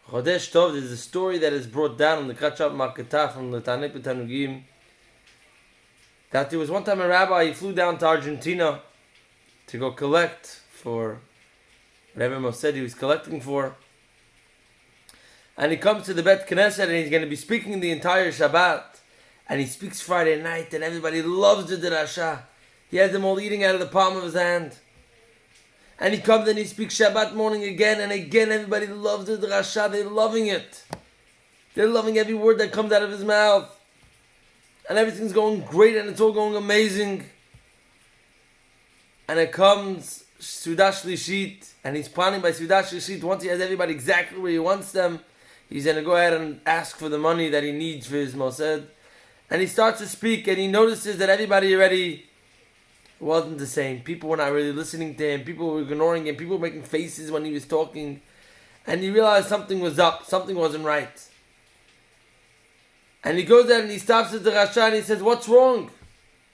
Chodesh Tov, there's a story that is brought down in the Kachab Makatah from the Tanei Tanugim, that there was one time a rabbi, he flew down to Argentina to go collect for whatever Mosed he was collecting for. And he comes to the Bet Knesset and he's going to be speaking the entire Shabbat. And he speaks Friday night and everybody loves the Drasha. He has them all eating out of the palm of his hand. And he comes and he speaks Shabbat morning again and again. Everybody loves the Drasha. They're loving it. They're loving every word that comes out of his mouth. And everything's going great and it's all going amazing. And it comes Sudah Shlishit, and he's planning by Sudah Shlishit, once he has everybody exactly where he wants them, he's going to go ahead and ask for the money that he needs for his Mosed. And he starts to speak and he notices that everybody already wasn't the same. People were not really listening to him. People were ignoring him. People were making faces when he was talking. And he realized something was up. Something wasn't right. And he goes there and he stops at the Rasha and he says, "What's wrong?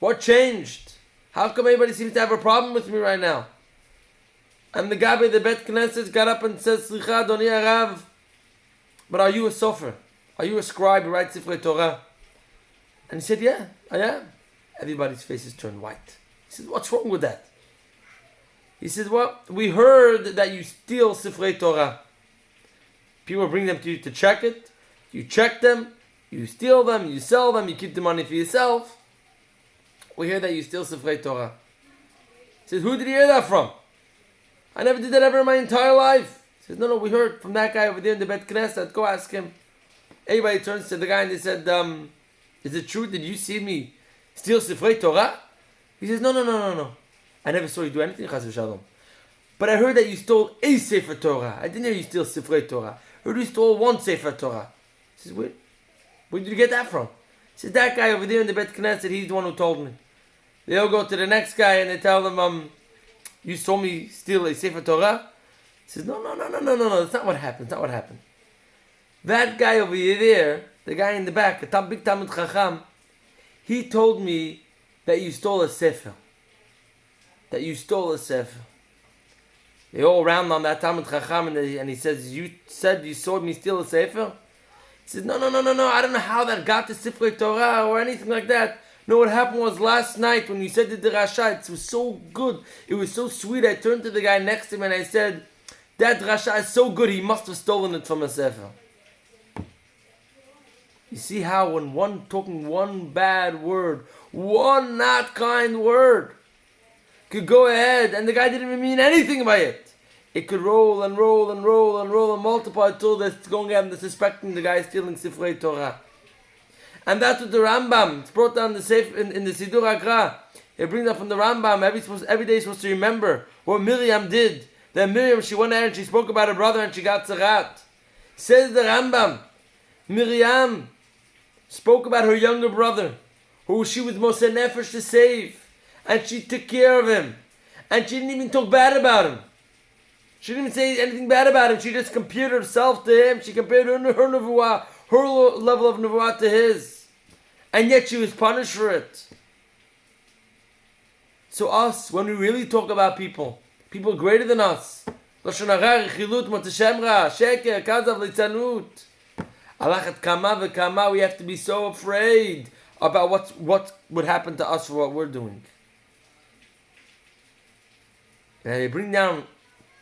What changed? How come everybody seems to have a problem with me right now?" And the Gabi, the Bet Knesset, got up and says, "Slicha, Doni Arav, but are you a sofer? Are you a scribe who writes Sifrei Torah?" And he said, "Yeah, I am." Everybody's faces turned white. He said, "What's wrong with that?" He said, "Well, we heard that you steal Sifrei Torah. People bring them to you to check it. You check them, you steal them, you sell them, you keep the money for yourself. We hear that you steal Sifrei Torah." He says, "Who did you hear that from? I never did that ever in my entire life." He says, No, we heard from that guy over there in the Bet Knesset. Go ask him." Everybody turns to the guy and they said, "Is it true? Did you see me steal Sifrei Torah?" He says, No. I never saw you do anything, Chas v'Shalom. But I heard that you stole a Sefer Torah. I didn't hear you steal Sifrei Torah. I heard you stole one Sefer Torah." He says, Where did you get that from?" He says, "That guy over there in the Bet Knesset, he's the one who told me." They all go to the next guy and they tell him, "You saw me steal a Sefer Torah?" He says, No, that's not what happened. That's not what happened. That guy over there, the guy in the back, a big Talmid Chacham, he told me that you stole a Sefer. That you stole a Sefer. They all round on that Talmid Chacham and he says, "You said you saw me steal a Sefer?" He says, No, I don't know how that got to Sifrei Torah or anything like that. No, what happened was last night when you said the Drasha, it was so good. It was so sweet. I turned to the guy next to him and I said, "That Drasha is so good, he must have stolen it from a Sefer." You see how when one talking one bad word, one not kind word, could go ahead and the guy didn't even mean anything by it. It could roll and multiply until they're going out and they're suspecting the guy is stealing Sifrei Torah. And that's what the Rambam, it's brought down in the Sidur Agra. It brings up from the Rambam, every day you're supposed to remember what Miriam did. That Miriam, she went out and she spoke about her brother and she got Zarat. Says the Rambam, Miriam spoke about her younger brother, who she was Moshe Nefesh to save. And she took care of him. And she didn't even talk bad about him. She didn't even say anything bad about him. She just compared herself to him. She compared her nevuah, her level of nevuah to his. And yet she was punished for it. So us, when we really talk about people greater than us, Lashon hara, rechilut, moteshemra, sheker, kazav, litzanut, alachat kama v'kama, we have to be so afraid about what would happen to us for what we're doing. And they bring down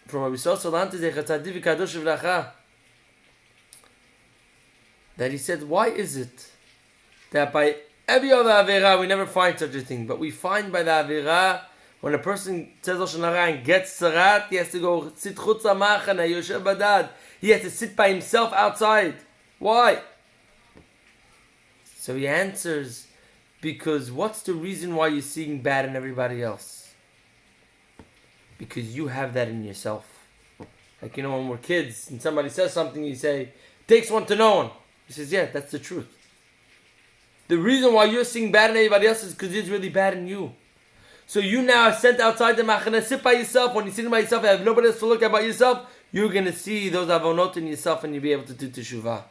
from Rabbi Sosalantes Echad Kadosh V'Racha that he said, why is it that by every other Avera we never find such a thing, but we find by the Avera when a person says Lashon Hara and gets Sarat, he has to go sit chutz machana yoshev badad. He has to sit by himself outside. Why? So he answers, because what's the reason why you're seeing bad in everybody else? Because you have that in yourself. Like, when we're kids and somebody says something, you say, takes one to know one. He says, yeah, that's the truth. The reason why you're seeing bad in everybody else is because it's really bad in you. So you now are sent outside the machana, sit by yourself. When you're sitting by yourself, you have nobody else to look at but yourself, you're going to see those avonot in yourself and you'll be able to do teshuvah.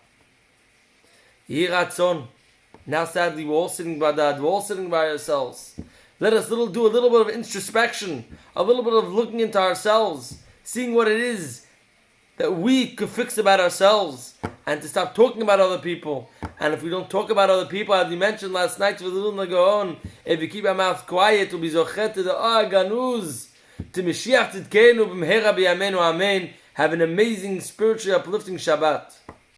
Yiratzon. Now sadly, we're all sitting by that. We're all sitting by ourselves. Let us do a little bit of introspection, a little bit of looking into ourselves, seeing what it is that we could fix about ourselves and to stop talking about other people. And if we don't talk about other people, as we mentioned last night, if we keep our mouth quiet, we'll be zochet to the ganuz, to Mashiach tzidkenu b'mehera b'yameinu amen. Have an amazing, spiritually uplifting Shabbat.